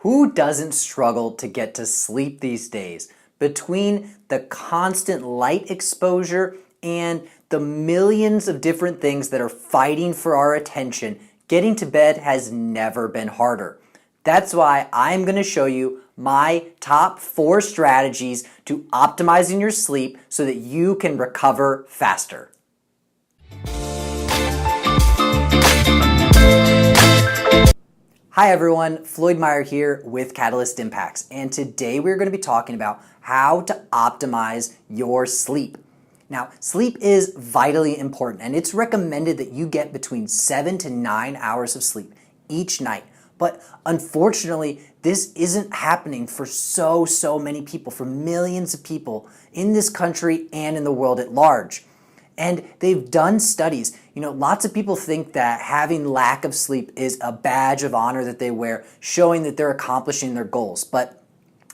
Who doesn't struggle to get to sleep these days? Between the constant light exposure and the millions of different things that are fighting for our attention, getting to bed has never been harder. That's why I'm going to show you my top 4 strategies to optimizing your sleep so that you can recover faster. Hi everyone, Floyd Meyer here with Catalyst Impacts, and today we're going to be talking about how to optimize your sleep. Now, sleep is vitally important, and it's recommended that you get between 7 to 9 hours of sleep each night. But unfortunately, this isn't happening for so many people, for millions of people in this country and in the world at large. And they've done studies. Lots of people think that having lack of sleep is a badge of honor that they wear, showing that they're accomplishing their goals. But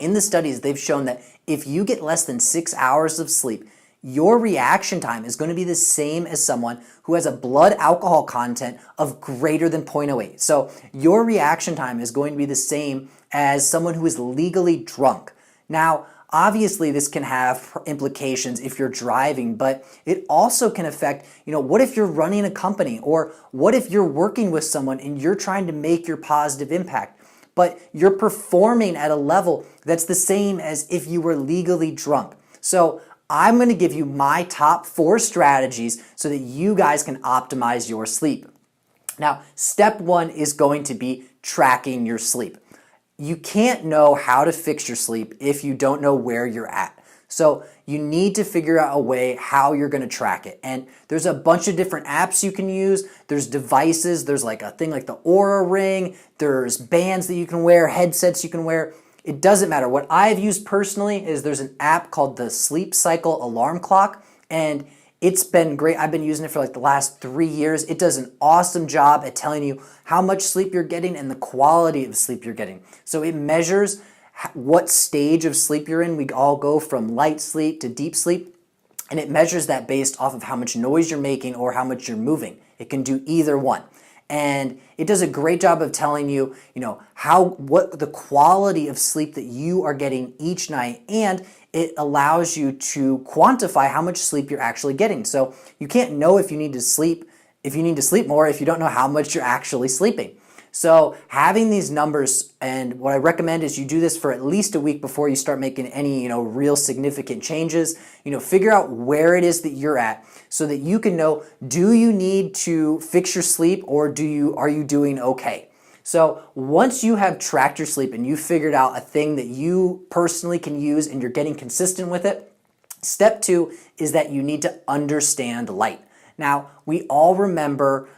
in the studies, they've shown that if you get less than 6 hours of sleep, your reaction time is going to be the same as someone who has a blood alcohol content of greater than 0.08. So your reaction time is going to be the same as someone who is legally drunk. Now, obviously, this can have implications if you're driving, but it also can affect, what if you're running a company, or what if you're working with someone and you're trying to make your positive impact, but you're performing at a level that's the same as if you were legally drunk. So I'm going to give you my top 4 strategies so that you guys can optimize your sleep. Now, step 1 is going to be tracking your sleep. You can't know how to fix your sleep if you don't know where you're at. So you need to figure out a way how you're going to track it. And there's a bunch of different apps you can use. There's devices. There's like a thing like the Oura Ring. There's bands that you can wear, headsets you can wear. It doesn't matter. What I've used personally is there's an app called the Sleep Cycle Alarm Clock, and it's been great. I've been using it for like the last 3 years. It does an awesome job at telling you how much sleep you're getting and the quality of sleep you're getting. So it measures what stage of sleep you're in. We all go from light sleep to deep sleep, and it measures that based off of how much noise you're making or how much you're moving. It can do either one. And it does a great job of telling you, what the quality of sleep that you are getting each night, and it allows you to quantify how much sleep you're actually getting. So you can't know if you need to sleep more if you don't know how much you're actually sleeping. So having these numbers, and what I recommend is you do this for at least a week before you start making any, real significant changes. Figure out where it is that you're at so that you can know, do you need to fix your sleep, or are you doing okay? So once you have tracked your sleep and you figured out a thing that you personally can use and you're getting consistent with it, step 2 is that you need to understand light. Now, we all remember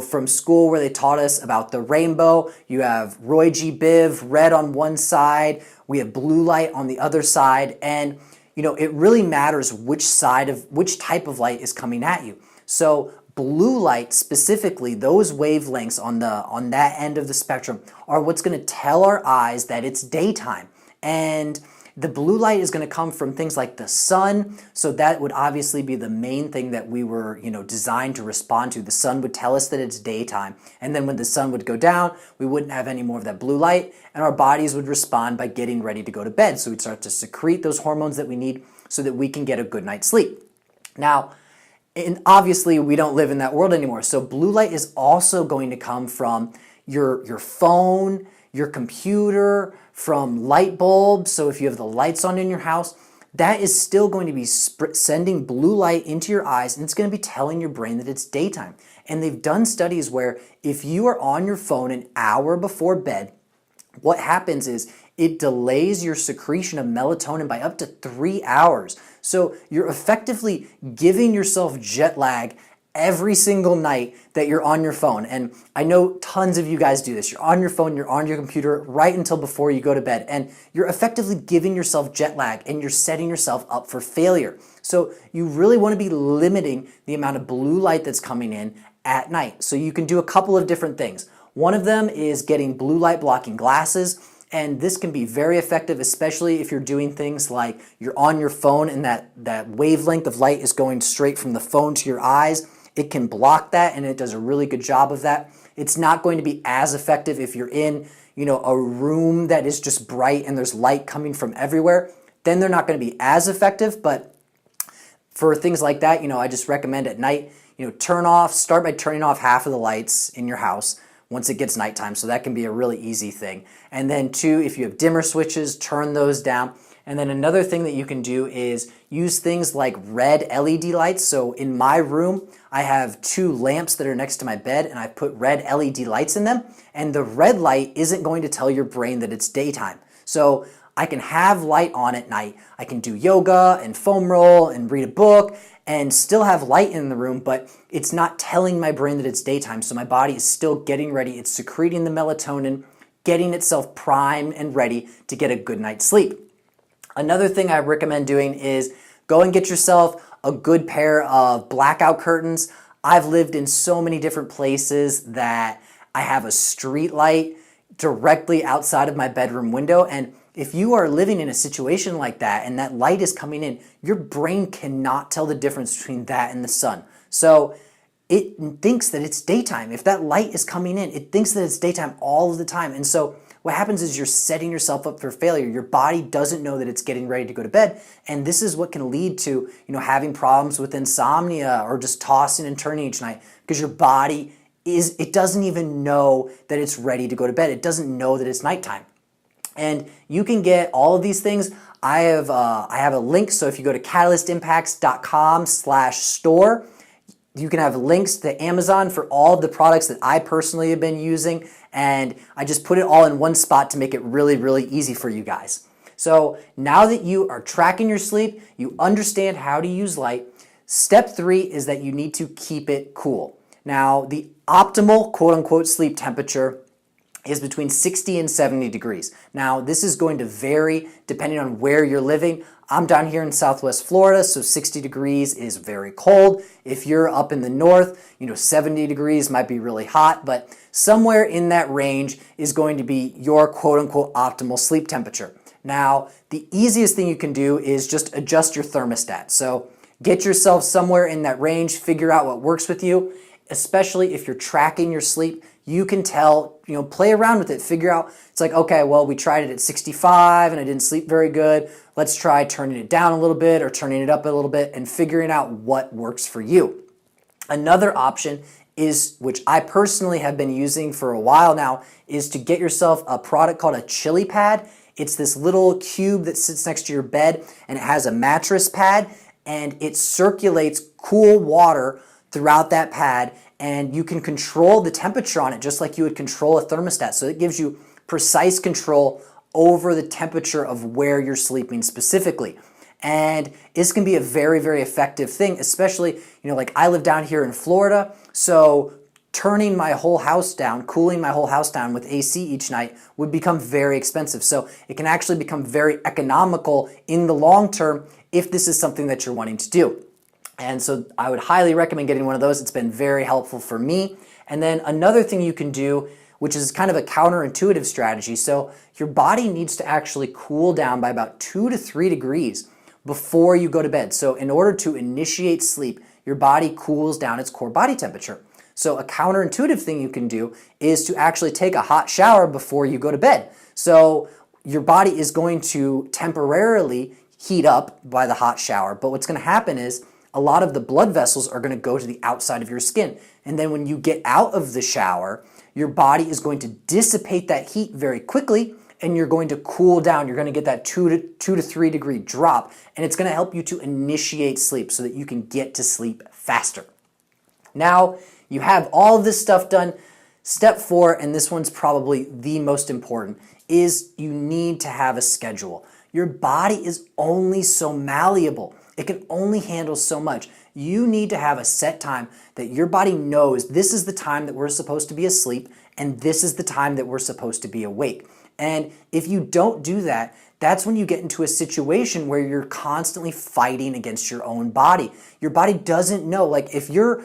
from school where they taught us about the rainbow. You have Roy G. Biv, red on one side, we have blue light on the other side, and it really matters which type of light is coming at you. So blue light specifically, those wavelengths on that end of the spectrum are what's going to tell our eyes that it's daytime. And the blue light is going to come from things like the sun, so that would obviously be the main thing that we were, designed to respond to. The sun would tell us that it's daytime, and then when the sun would go down, we wouldn't have any more of that blue light, and our bodies would respond by getting ready to go to bed. So we'd start to secrete those hormones that we need so that we can get a good night's sleep. Now, and obviously we don't live in that world anymore, so blue light is also going to come from your phone, your computer, from light bulbs. So if you have the lights on in your house, that is still going to be sending blue light into your eyes, and it's going to be telling your brain that it's daytime. And they've done studies where if you are on your phone an hour before bed, what happens is it delays your secretion of melatonin by up to 3 hours. So you're effectively giving yourself jet lag every single night that you're on your phone. And I know tons of you guys do this. You're on your phone, you're on your computer right until before you go to bed, and you're effectively giving yourself jet lag, and you're setting yourself up for failure. So you really want to be limiting the amount of blue light that's coming in at night. So you can do a couple of different things. One of them is getting blue light blocking glasses. And this can be very effective, especially if you're doing things like you're on your phone and that wavelength of light is going straight from the phone to your eyes. It can block that, and it does a really good job of that. It's not going to be as effective if you're in, a room that is just bright and there's light coming from everywhere, then they're not going to be as effective. But for things like that, I just recommend at night, start by turning off half of the lights in your house once it gets nighttime. So that can be a really easy thing. And then two, if you have dimmer switches, turn those down. And then another thing that you can do is use things like red LED lights. So in my room, I have 2 lamps that are next to my bed, and I put red LED lights in them. And the red light isn't going to tell your brain that it's daytime. So I can have light on at night. I can do yoga and foam roll and read a book and still have light in the room, but it's not telling my brain that it's daytime. So my body is still getting ready. It's secreting the melatonin, getting itself primed and ready to get a good night's sleep. Another thing I recommend doing is go and get yourself a good pair of blackout curtains. I've lived in so many different places that I have a street light directly outside of my bedroom window. And if you are living in a situation like that and that light is coming in, your brain cannot tell the difference between that and the sun. So it thinks that it's daytime. If that light is coming in, it thinks that it's daytime all of the time. And so what happens is you're setting yourself up for failure. Your body doesn't know that it's getting ready to go to bed. And this is what can lead to, having problems with insomnia or just tossing and turning each night, because your body it doesn't even know that it's ready to go to bed. It doesn't know that it's nighttime. And you can get all of these things. I have a link. So if you go to catalystimpacts.com/store, you can have links to Amazon for all of the products that I personally have been using. And I just put it all in one spot to make it really, really easy for you guys. So now that you are tracking your sleep, you understand how to use light, step 3 is that you need to keep it cool. Now, the optimal quote-unquote sleep temperature is between 60 and 70 degrees. Now, this is going to vary depending on where you're living. I'm down here in Southwest Florida, so 60 degrees is very cold. If you're up in the north, 70 degrees might be really hot, but somewhere in that range is going to be your quote-unquote optimal sleep temperature. Now, the easiest thing you can do is just adjust your thermostat. So get yourself somewhere in that range, figure out what works with you, especially if you're tracking your sleep. You can tell, play around with it, figure out, it's like, okay, well, we tried it at 65 and I didn't sleep very good. Let's try turning it down a little bit or turning it up a little bit and figuring out what works for you. Another option is, which I personally have been using for a while now, is to get yourself a product called a chili pad. It's this little cube that sits next to your bed and it has a mattress pad and it circulates cool water throughout that pad, and you can control the temperature on it just like you would control a thermostat. So it gives you precise control over the temperature of where you're sleeping specifically. And this can be a very, very effective thing, especially, like I live down here in Florida, so turning my whole house down, cooling my whole house down with AC each night would become very expensive. So it can actually become very economical in the long term if this is something that you're wanting to do. And so I would highly recommend getting one of those. It's been very helpful for me. And then another thing you can do, which is kind of a counterintuitive strategy. So your body needs to actually cool down by about 2 to 3 degrees before you go to bed. So in order to initiate sleep, your body cools down its core body temperature. So a counterintuitive thing you can do is to actually take a hot shower before you go to bed. So your body is going to temporarily heat up by the hot shower, but what's going to happen is a lot of the blood vessels are going to go to the outside of your skin. And then when you get out of the shower, your body is going to dissipate that heat very quickly and you're going to cool down. You're going to get that 2 to 3 degree drop, and it's going to help you to initiate sleep so that you can get to sleep faster. Now, you have all of this stuff done. Step 4, and this one's probably the most important, is you need to have a schedule. Your body is only so malleable. It can only handle so much. You need to have a set time that your body knows this is the time that we're supposed to be asleep and this is the time that we're supposed to be awake. And if you don't do that, that's when you get into a situation where you're constantly fighting against your own body. Your body doesn't know. Like if you're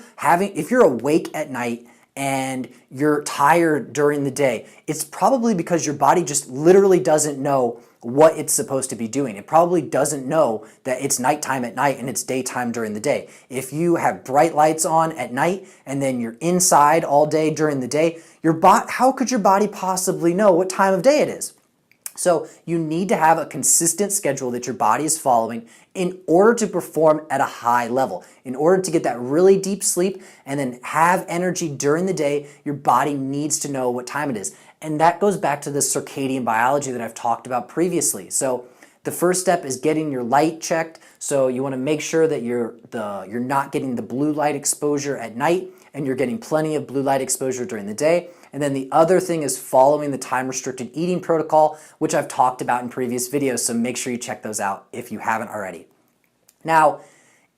awake at night and you're tired during the day, it's probably because your body just literally doesn't know what it's supposed to be doing. It probably doesn't know that it's nighttime at night and it's daytime during the day. If you have bright lights on at night and then you're inside all day during the day, how could your body possibly know what time of day it is? So you need to have a consistent schedule that your body is following in order to perform at a high level. In order to get that really deep sleep and then have energy during the day, your body needs to know what time it is. And that goes back to the circadian biology that I've talked about previously. So the first step is getting your light checked. So you want to make sure that you're not getting the blue light exposure at night and you're getting plenty of blue light exposure during the day. And then the other thing is following the time-restricted eating protocol, which I've talked about in previous videos, so make sure you check those out if you haven't already. Now,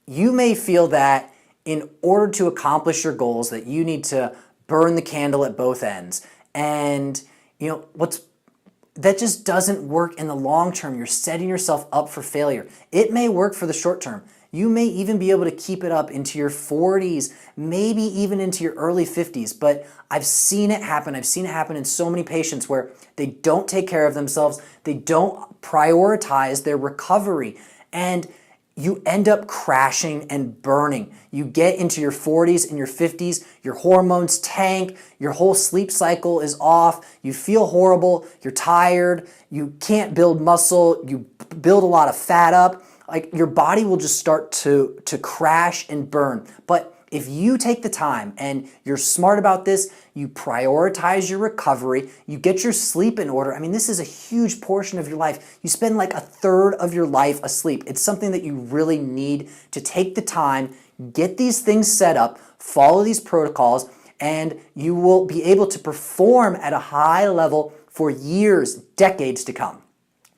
you may feel that in order to accomplish your goals that you need to burn the candle at both ends. And that just doesn't work in the long term. You're setting yourself up for failure. It may work for the short term. You may even be able to keep it up into your 40s, maybe even into your early 50s, but I've seen it happen. I've seen it happen in so many patients where they don't take care of themselves, they don't prioritize their recovery, and you end up crashing and burning. You get into your 40s and your 50s, your hormones tank, your whole sleep cycle is off, you feel horrible, you're tired, you can't build muscle, you build a lot of fat up. Like your body will just start to crash and burn. But if you take the time and you're smart about this, you prioritize your recovery, you get your sleep in order. I mean, this is a huge portion of your life. You spend like a third of your life asleep. It's something that you really need to take the time, get these things set up, follow these protocols, and you will be able to perform at a high level for years, decades to come.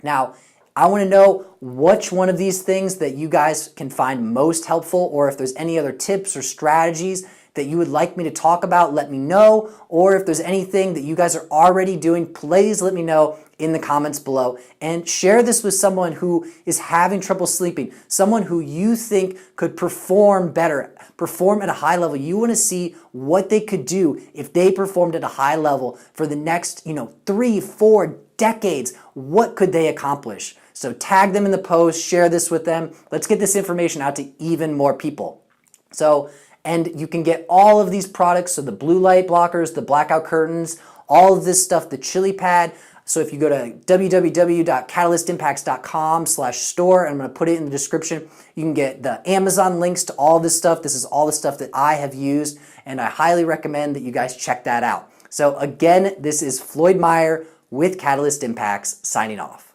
Now, I want to know which one of these things that you guys can find most helpful, or if there's any other tips or strategies that you would like me to talk about, let me know. Or if there's anything that you guys are already doing, please let me know in the comments below. And share this with someone who is having trouble sleeping, someone who you think could perform better, perform at a high level. You want to see what they could do if they performed at a high level for the next 3-4 decades. What could they accomplish? So tag them in the post, share this with them. Let's get this information out to even more people. And you can get all of these products, so the blue light blockers, the blackout curtains, all of this stuff, the chili pad. So if you go to www.catalystimpacts.com/store, and I'm going to put it in the description, you can get the Amazon links to all this stuff. This is all the stuff that I have used, and I highly recommend that you guys check that out. So again, this is Floyd Meyer with Catalyst Impacts signing off.